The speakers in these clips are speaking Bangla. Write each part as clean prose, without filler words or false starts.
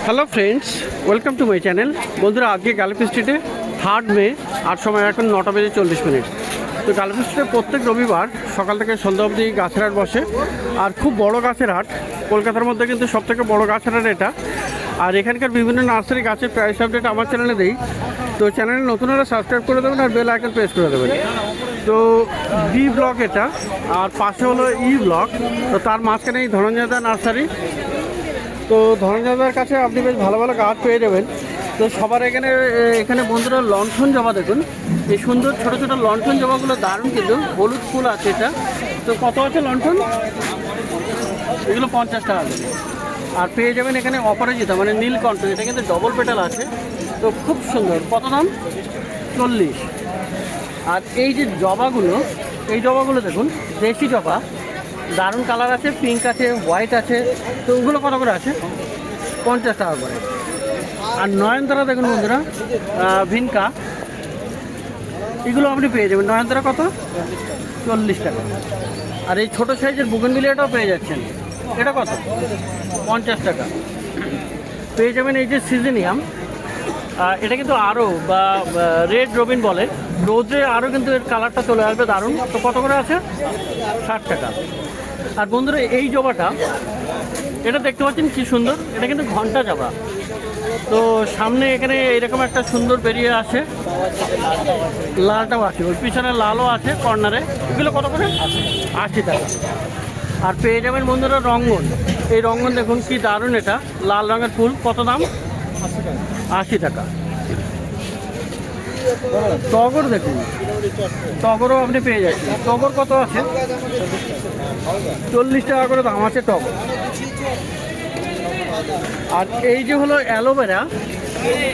Hello friends, welcome to my channel. বন্ধুরা, আজকে গালিফ স্ট্রিটে 3 মে আর সময় এখন 9:40 তো গালিফ স্ট্রিটে প্রত্যেক রবিবার সকাল থেকে সন্ধ্যা অবধি গাছের হাট বসে। আর খুব বড় গাছের হাট, কলকাতার মধ্যে কিন্তু সবথেকে বড় গাছের হাট এটা। আর এখানকার বিভিন্ন নার্সারি গাছের প্রাইস আপডেট আমার চ্যানেলে দেই। তো চ্যানেলে নতুনরা সাবস্ক্রাইব করে দেবেন আর বেল আইকন প্রেস করে দেবেন। তো বি ব্লক এটা, আর পাশে হলো ই ব্লক। তো তার মাঝখানে এই ধনঞ্জয়দা নার্সারি। তো ধনঞ্জয়দার কাছে আপনি বেশ ভালো ভালো গাছ পেয়ে যাবেন। তো সবার এখানে বন্ধুরা লণ্ঠন জবা দেখুন, এই সুন্দর ছোটো ছোটো লণ্ঠন জবাগুলো দারুণ, কিন্তু হলুদ ফুল আছে এটা। তো কত আছে লণ্ঠন? এগুলো 50 টাকা করে। আর পেয়ে যাবেন এখানে অপরাজিতা, মানে নীলকণ্ঠ, এটা কিন্তু ডবল পেটাল আছে। তো খুব সুন্দর। কত দাম? 40। আর এই যে জবাগুলো, এই জবাগুলো দেখুন, দেশি জবা, দারুণ কালার আছে, পিঙ্ক আছে, হোয়াইট আছে। তো ওগুলো কত করে আছে? 50 টাকা করে। আর নয়নতারা দেখুন বন্ধুরা, ভিনকা, এগুলো আপনি পেয়ে যাবেন। নয়নতারা কত? 40 টাকা। আর এই ছোটো সাইজের বুগেনভিলিয়াটাও পেয়ে যাচ্ছেন। এটা কত? 50 টাকা। পেয়ে যাবেন এই যে সিজনিয়াম, এটা কিন্তু আরও বা রেড রবিন বলে, রোদ্রে আরও কিন্তু এর কালারটা চলে আসবে দারুণ। তো কত করে আছে? 60 টাকা। আর বন্ধুরা, এই জবাটা, এটা দেখতে পাচ্ছেন কি সুন্দর, এটা কিন্তু ঘন্টা জবা। তো সামনে এখানে এরকম একটা সুন্দর বেরিয়ে আসে, লালটাও আছে, ওই পিছনে লালও আছে কর্নারে। এগুলো কত করে? 80 টাকা। আর পেয়ে যাবেন বন্ধুরা রঙ্গন। এই রঙ্গন দেখুন কি দারুণ, এটা লাল রঙের ফুল। কত দাম? 80 টাকা। টগর দেখুন, টগরও আপনি পেয়ে যাচ্ছেন। টগর কত আছে? 40 টাকা করে দাম আছে টগর। আর এই যে হলো অ্যালোভেরা।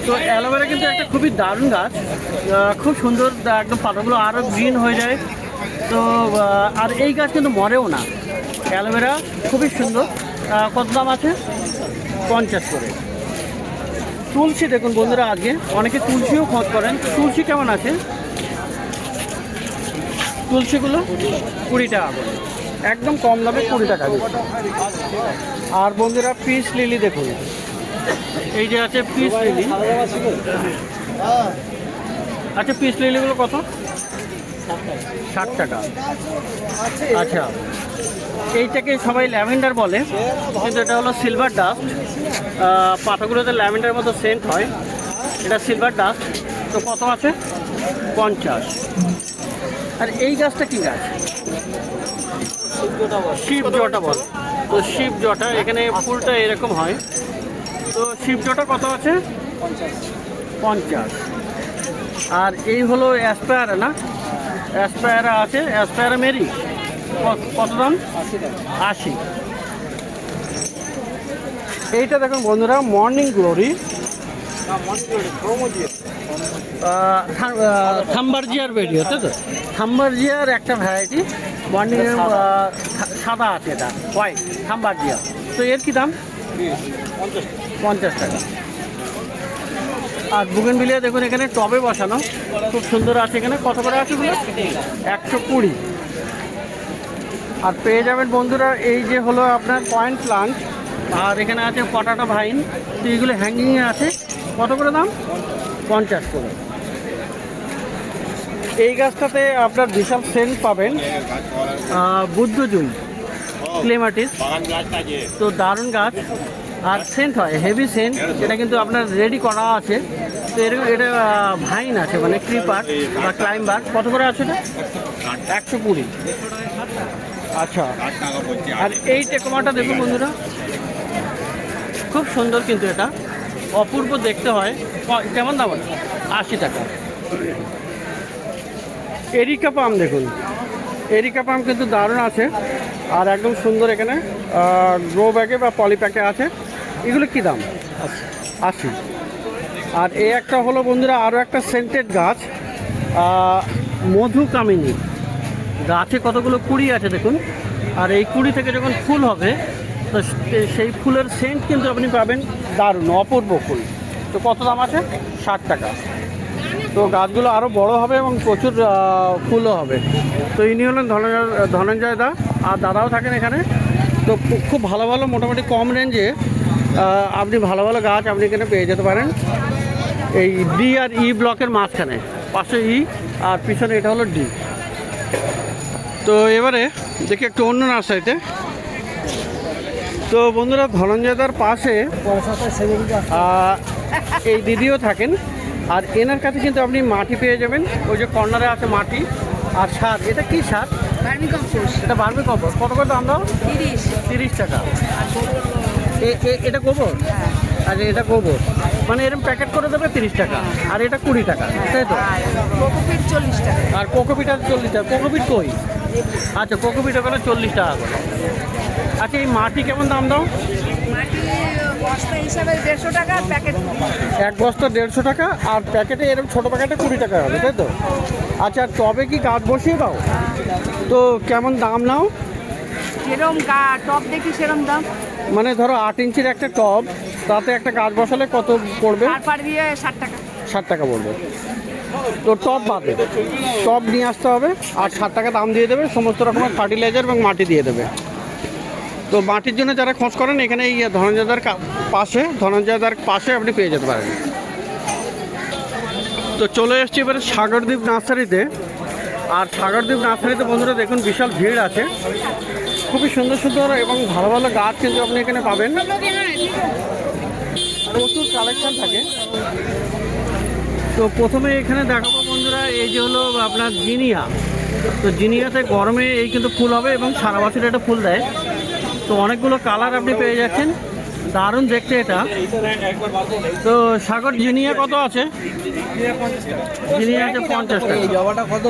তো অ্যালোভেরা কিন্তু একটা খুবই দারুণ গাছ, খুব সুন্দর, একদম পাতাগুলো আরও গ্রিন হয়ে যায়। তো আর এই গাছ কিন্তু মরেও না, অ্যালোভেরা খুবই সুন্দর। কত দাম আছে? 50 করে। তুলসী দেখুন বন্ধুরা, আজকে অনেকে তুলসীও খোঁজ করেন। তুলসী কেমন আছে? তুলসীগুলো 20 টাকা করে, একদম কম দামে 20 টাকা। আর বন্ধুরা, পিস লিলি দেখুন, এই যে আছে পিস লিলি। আচ্ছা, পিস লিলিগুলো কত? 60 টাকা। আচ্ছা, এইটাকে সবাই ল্যাভেন্ডার বলে, কিন্তু এটা হলো সিলভার ডাস্ট। পাতাগুলোতে ল্যাভেন্ডার মতো সেন্ট হয়, এটা সিলভার ডাস্ট। তো কত আছে? 50। আর এই গাছটা কি গাছ? শিবজটা বলে। তো শিবজটা, এখানে ফুলটা এরকম হয়। তো শিবজটা কত আছে? 50। আর এই হলো অ্যাসপায়ারা, না অ্যাসপায়ারা আছে, অ্যাসপায়ারা মেরি। কত দাম? 80। এইটা দেখুন বন্ধুরা, মর্নিং গ্লোরি, থাম্বারজিয়ার বেরিয়ে, তাই তো? থাম্বারজিয়ার একটা ভ্যারাইটি, মর্নিং সাদা আছে, এটা হোয়াইট থাম্বারজিয়া। তো এর কি দাম? 50 টাকা। আর বুগেনভিলিয়া দেখুন এখানে টবে বসানো, খুব সুন্দর আছে। এখানে কত করে আছে? 120। আর পেয়ে যাবেন বন্ধুরা এই যে হলো আপনার পয়েন্ট প্লান্ট, আর এখানে আছে পটাটো ভাইন। তো এইগুলো হ্যাঙ্গিংয়ে আছে। কত করে দাম? 50 করে। এই গাছটাতে আপনার বিশাল সেন্ট পাবেন, বুদ্ধজুম ক্লেমাটিস। তো দারুণ গাছ, আর সেন্ট হয়, হেভি সেন্ট। এটা কিন্তু আপনার রেডি করা আছে। তো এরকম এটা ভাইন আছে, মানে ক্রিপার বা ক্লাইম্বার। কত করে আছে এটা? 120। আচ্ছা। আর এই টেকোমাটা দেখুন বন্ধুরা, খুব সুন্দর, কিন্তু এটা অপূর্ব দেখতে হয়। কেমন দাম? 80 টাকা। এরিকা পাম দেখুন, এরিকা পাম কিন্তু দারুণ আছে, আর একদম সুন্দর। এখানে গ্রো ব্যাগে বা পলিপ্যাকে আছে। এগুলো কি দাম? 80। আর এই একটা হলো বন্ধুরা আরও একটা সেন্টেড গাছ, মধু কামিনী। গাছে কতগুলো কুড়ি আছে দেখুন। আর এই কুড়ি থেকে যখন ফুল হবে, তো সেই ফুলের সেন্ট কিন্তু আপনি পাবেন দারুণ, অপূর্ব ফুল। তো কত দাম আছে? 60 টাকা। তো গাছগুলো আরও বড় হবে এবং প্রচুর ফুলও হবে। তো ইনি হলেন ধনঞ্জয় দা, আর দাদাও থাকেন এখানে। তো খুব ভালো ভালো মোটামুটি কম রেঞ্জে আপনি ভালো ভালো গাছ আপনি এখানে পেয়ে যেতে পারেন এই ডি আর ই ব্লকের মাঝখানে, পাশে ই আর পিছনে এটা হলো ডি। তো এবারে দেখি একটু অন্য নার্সারিতে। তো বন্ধুরা, ধনঞ্জয়দার পাশে এই দিদিও থাকেন, আর এনার কাছে কিন্তু আপনি মাটি পেয়ে যাবেন। ওই যে কর্নারে আছে মাটি আর সার। এটা কি সার? এটা ভার্মি কম্পোস্ট। কত করে দাম দাও? 30 টাকা। এটা গোবর? আচ্ছা, এটা গোবর মানে এরকম প্যাকেট করে দেবে 30 টাকা, আর এটা 20 টাকা, তাই তো? কোকোপিট 40 টাকা। আর কোকোপিট আছে 40 টাকা। কোকোপিট কই? আচ্ছা, কোকোপিট ওখানে 40 টাকা করে। আচ্ছা, এই মাটি কেমন দাম দাও? মাটি বস্তা হিসাবে 150 টাকা, প্যাকেট এক বস্তা 150 টাকা, আর প্যাকেটে এরকম ছোটো প্যাকেটে 20 টাকা হবে, তাই তো? আচ্ছা, আর টবে কি গাছ বসিয়ে দাও? তো কেমন দাম নাও? যেরকম টপ দেখি সেরকম দাম। মানে ধরো 8 ইঞ্চির একটা টব, তাতে একটা গাছ বসালে কত পড়বে? তারপর দিয়ে 60 টাকা। 60 টাকা পড়বে। তো টব বাদে, টব নিয়ে আসতে হবে আর 60 টাকা দাম দিয়ে দেবে। সমস্ত রকমের ফার্টিলাইজার এবং মাটি দিয়ে দেবে। তো মাটির জন্য যারা খোঁজ করেন, এখানে এই ধনঞ্জয়দার পাশে আপনি পেয়ে যেতে পারেন। তো চলে এসছি এবারে সাগরদ্বীপ নার্সারিতে। আর সাগরদ্বীপ নার্সারিতে বন্ধুরা দেখুন বিশাল ভিড় আছে। খুবই সুন্দর সুন্দর এবং ভালো ভালো গাছ কিন্তু আপনি এখানে পাবেন। প্রচুর কালেকশন থাকে। তো প্রথমে এখানে দেখাবো বন্ধুরা, এই যে হলো আপনার জিনিয়া। তো জিনিয়াতে গরমে এই কিন্তু ফুল হবে এবং সারা বছর এটা ফুল দেয়। তো অনেকগুলো কালার আপনি পেয়ে যাচ্ছেন, দারুণ দেখতে এটা। তো সাগর জিনিয়া কত আছে? জিনিয়া আছে 50 টাকা। জবাটা কত?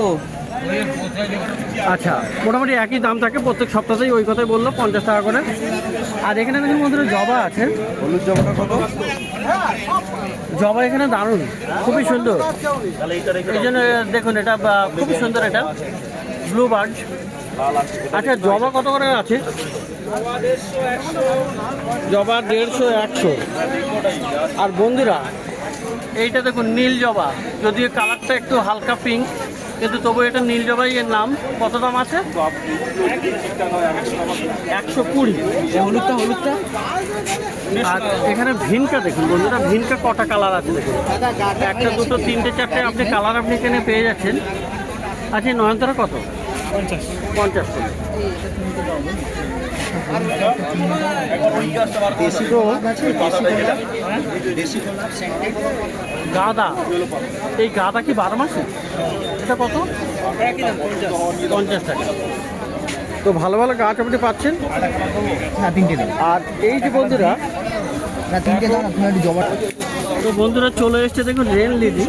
আচ্ছা, মোটামুটি একই দাম থাকে প্রত্যেক সপ্তাহেই, ওই কথাই বললো 50 টাকা করে। আর এখানে দেখুন বন্ধুরা জবা আছে। হলুদ জবাটা কত? জবা এখানে দারুণ, খুবই সুন্দর। এই জন্য দেখুন এটা খুবই সুন্দর, এটা ব্লু বার্ড। আচ্ছা, জবা কত করে আছে? জবা 150, 100। আর বন্ধুরা এইটা দেখুন নীল জবা, যদিও কালারটা একটু হালকা পিঙ্ক, কিন্তু তবু এটা নীল জবাই এর নাম। কত দাম আছে? 120। হলুদটা আর এখানে ভিনকা দেখুন বন্ধুরা, ভিনকা কটা কালার আছে দেখুন। একটা, দুটো, তিনটে, চারটে আপনি কালার আপনি এখানে পেয়ে যাচ্ছেন। আচ্ছা, নয়নতারা কত? 50 টাকা। গাঁদা, এই গাঁদা কি 12 মাসে? এটা কত? 50 টাকা। তো ভালো ভালো গাছ আপনি পাচ্ছেন। না, 3টে দাও। আর এই যে বন্ধুরা, না 3টে দাও না, তুমি একটু জবা। তো বন্ধুরা চলে এসছে দেখুন রেন লিলি।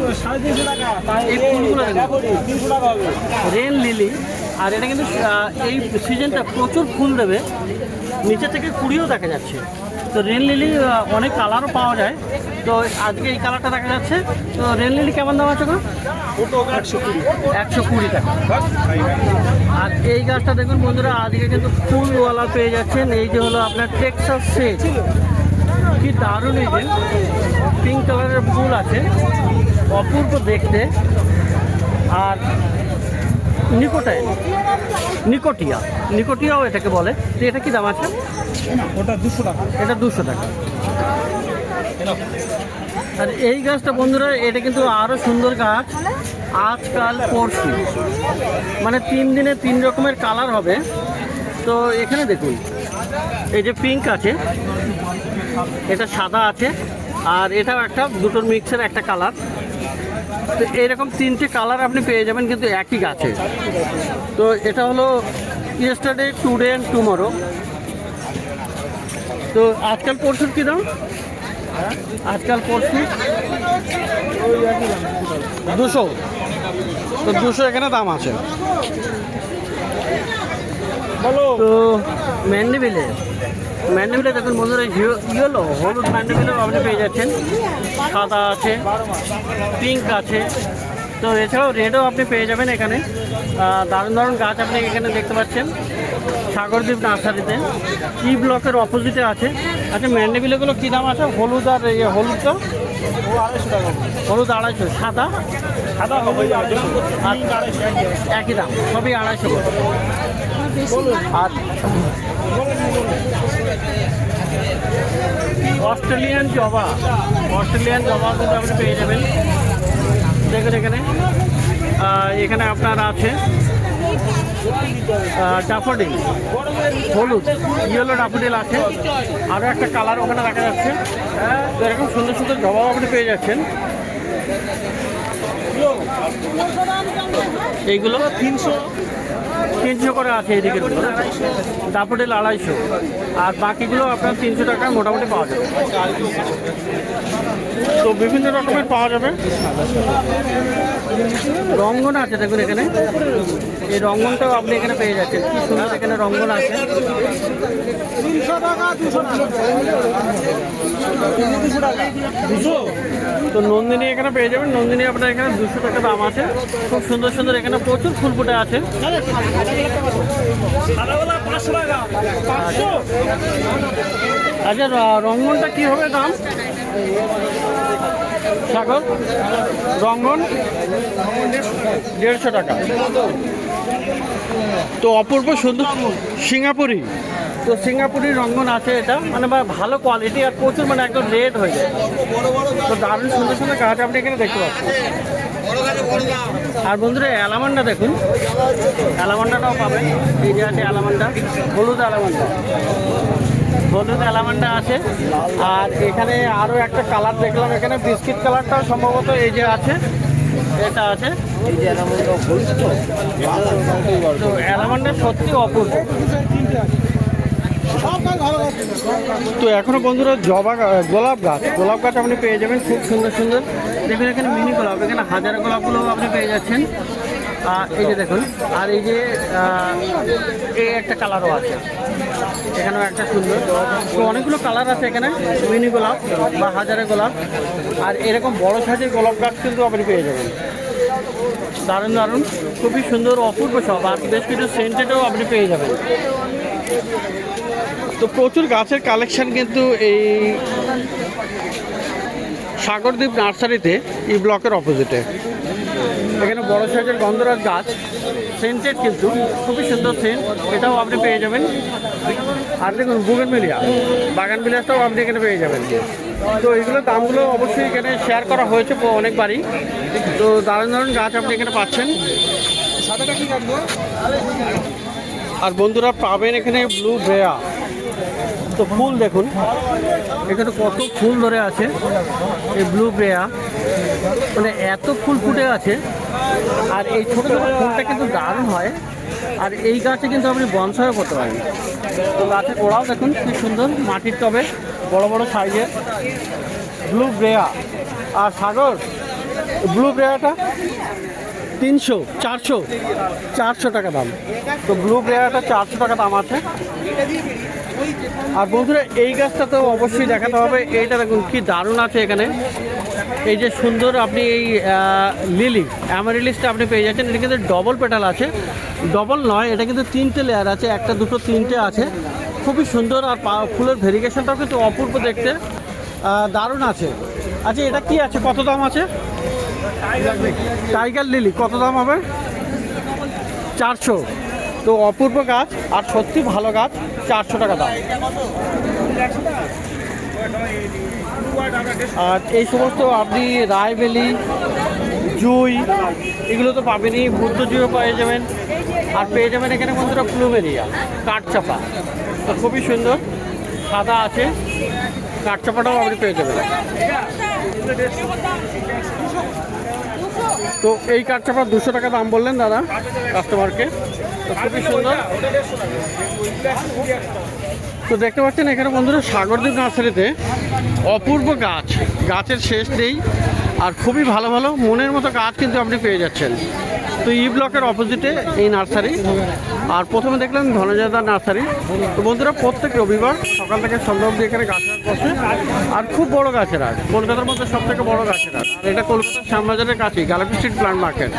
এই ফুলগুলো দেখুন, রেন লিলি। আর এটা কিন্তু এই সিজনটা প্রচুর ফুল দেবে, নিচে থেকে কুড়িও দেখা যাচ্ছে। তো রেন লিলি অনেক কালারও পাওয়া যায়। তো আজকে এই কালারটা দেখা যাচ্ছে। তো রেন লিলি কেমন দাম আছে গো? 120 টাকা। আর এই গাছটা দেখুন বন্ধুরা, আজকে কিন্তু ফুলওয়ালা পেয়ে যাচ্ছেন। এই যে হলো আপনার টেক্সাস সেট, কি দারুণ! এই যে পিঙ্ক কালারের ফুল আছে, অপূর্ব দেখতে। আর নিকোটিয়াও এটাকে বলে। তো এটা কি দাম আছে? ওটা 200 টাকা। এটা 200 টাকা। আর এই গাছটা বন্ধুরা, এটা কিন্তু আরও সুন্দর গাছ। আজকাল পরশু মানে 3 দিনে 3 রকমের কালার হবে। তো এখানে দেখুন, এই যে পিঙ্ক আছে, এটা সাদা আছে, আর এটাও একটা, দুটোর মিক্সের একটা কালার। তো এইরকম 3টে কালার আপনি পেয়ে যাবেন কিন্তু একই গাছে। তো এটা হলো ইয়েস্টারডে, টুডে অ্যান্ড টুমরো। তো আজকাল পরশুর কী দাম? আজকাল পরশু 200। তো 200 এখানে দাম আছে। তো ম্যান্ডিভিলে দেখুন বন্ধুরা, ইয়েলো হলুদ ম্যান্ডিভিলেও আপনি পেয়ে যাচ্ছেন। সাদা আছে, পিঙ্ক আছে। তো এছাড়াও রেডও আপনি পেয়ে যাবেন এখানে। দারুণ দারুণ গাছ আপনি এখানে দেখতে পাচ্ছেন সাগরদ্বীপ নার্সারিতে। ই ব্লকের অপোজিটে আছে। আচ্ছা, ম্যান্ডিভিলেগুলো কী দাম আছে? হলুদ আর হলুদটা 250 টাকা। হলুদ 250, সাদা একই দাম, সবই 250 করে। আর অস্ট্রেলিয়ান জবা কিন্তু আপনি পেয়ে যাবেন। দেখুন এখানে এখানে আপনার আছে ডাফোডিল, হলুদ ইয়েলো ডাফোডিল আছে, আরও একটা কালার ওখানে দেখা যাচ্ছে। তো এরকম সুন্দর সুন্দর জবাও আপনি পেয়ে যাচ্ছেন। এইগুলো 300 করে আছে এইদিকে, ডাফোডিল 250, আর বাকিগুলো আপনার 300 টাকায় মোটামুটি পাওয়া যাবে। তো বিভিন্ন রকমের পাওয়া যাবে। রঙ্গন আছে দেখুন এখানে, এই রঙ্গনটাও আপনি এখানে পেয়ে যাচ্ছেন। কি সুন্দর এখানে রঙ্গন আছে। 300 টাকা 200 টাকা 200 টাকা 200। তো নন্দিনী এখানে পেয়ে যাবেন। নন্দিনী আপনার এখানে 200 টাকা দাম আছে। খুব সুন্দর সুন্দর এখানে প্রচুর ফুল ফুটে আছে। আচ্ছা রঙ্গনটা কি হবে দাম সাগর? রঙ্গন 150 টাকা। তো অপূর্ব সুন্দর সিঙ্গাপুরি, তো সিঙ্গাপুরি রঙ্গন আছে। এটা মানে ভালো কোয়ালিটি আর প্রচুর মানে একদম রেড হয়ে যায়। তো দারুণ সুন্দর সুন্দর গাছ আপনি এখানে দেখতে পাচ্ছেন। আর বন্ধুরা অ্যালামান্ডা দেখুন, অ্যালামান্ডাটাও পাবেন। এই যে আছে অ্যালামান্ডা, হলুদ অ্যালামান্ডা আছে। আর এখানে আরও একটা কালার দেখলাম এখানে, বিস্কিট কালারটাও সম্ভবত এই যে আছে, এটা আছে। তো অ্যালামান্ডা সত্যি অপূর্ব। তো এখনো বন্ধুরা গোলাপ গাছ আপনি পেয়ে যাবেন খুব সুন্দর সুন্দর। দেখুন এখানে মিনি গোলাপ, এখানে হাজার গোলাপগুলো আপনি পেয়ে যাচ্ছেন। এই যে দেখুন, আর এই যে এই একটা কালারও আছে, এখানেও একটা সুন্দর। তো অনেকগুলো কালার আছে এখানে, মিনি গোলাপ বা হাজারে গোলাপ। আর এরকম বড় সাইজের গোলাপ গাছ কিন্তু আপনি পেয়ে যাবেন। দারুণ দারুণ, খুবই সুন্দর অপূর্ব সব। আর বেশ কিছু সেন্টেডও আপনি পেয়ে যাবেন। তো প্রচুর গাছের কালেকশন কিন্তু এই সাগরদ্বীপ নার্সারিতে, এই ব্লকের অপোজিটে। এখানে বড় সাইজের গন্ধরাজ গাছ, সেন্টেড কিন্তু খুবই সুন্দর সেন্ট, এটাও আপনি পেয়ে যাবেন। আর দেখুন বুগেনভিলিয়া, বাগানবিলাসটাও আপনি এখানে পেয়ে যাবেন। তো এইগুলোর দামগুলো অবশ্যই এখানে শেয়ার করা হয়েছে অনেকবারই। তো দারুণ দারুণ গাছ আপনি এখানে পাচ্ছেন। আর বন্ধুরা পাবেন এখানে ব্লু বেয়া। তো ফুল দেখুন এখানে কত ফুল ধরে আছে, এই ব্লু বেয়া মানে এত ফুল ফুটে আছে। আর এই ছোটো ছোটো ফুলটা কিন্তু দারুণ হয়। আর এই গাছে কিন্তু আপনি বনসাইও করতে পারেন। তো গাছের গোড়াও দেখুন কি সুন্দর, মাটির টবে বড় বড় সাইজের ব্লু বেয়া। আর সাগর ব্লু বেয়াটা 300 400 টাকা দাম। তো ব্লু বেয়ারটা 400 টাকা দাম আছে। আর বন্ধুরা এই গাছটা তো অবশ্যই দেখাতে হবে। এইটা দেখুন কি দারুণ আছে এখানে, এই যে সুন্দর আপনি এই লিলি অ্যামারিলিসটা আপনি পেয়ে যাচ্ছেন। এটা কিন্তু ডবল পেটাল আছে, ডবল নয়, এটা কিন্তু 3টে লেয়ার আছে, 1 2 3টে আছে, খুবই সুন্দর। আর ফুলের ভেরিগেশনটাও কিন্তু অপূর্ব দেখতে, দারুণ আছে। আচ্ছা এটা কি আছে, কত দাম আছে? টাইগার লিলি কত দাম হবে? 400। তো অপূর্ব গাছ আর সত্যি ভালো গাছ, 400 টাকা দাম। আর এই সমস্ত আপনি রায়বেলি, জুই এগুলো তো পাবেনই, বুদ্ধ জুইও পেয়ে যাবেন। আর পেয়ে যাবেন এখানে বন্ধুরা প্লুমেরিয়া, কাঠচাপা, তো খুবই সুন্দর, সাদা আছে, কাঠচাপাটাও আপনি পেয়ে যাবেন। তো এই কাঠচাপা 200 টাকা দাম বললেন দাদা কাস্টমারকে, তো খুবই সুন্দর। তো দেখতে পাচ্ছেন এখানে বন্ধুরা সাগরদ্বীপ নার্সারিতে অপূর্ব গাছের শেষ নেই। আর খুবই ভালো ভালো মনের মতো গাছ কিন্তু আপনি পেয়ে যাচ্ছেন। তো ই ব্লকের অপোজিটে এই নার্সারি। আর প্রথমে দেখলেন ধনজয়দার নার্সারি। তো বন্ধুরা প্রত্যেক রবিবার সকাল থেকে সন্ধ্যা অবধি এখানে গাছের হাট বসে। আর খুব বড় গাছের হাট, কলকাতার মধ্যে সব থেকে বড় গাছের হাট। আর এটা কলকাতার শ্যামবাজারের কাছেই, গালাপি স্ট্রিট প্ল্যান্ট মার্কেট।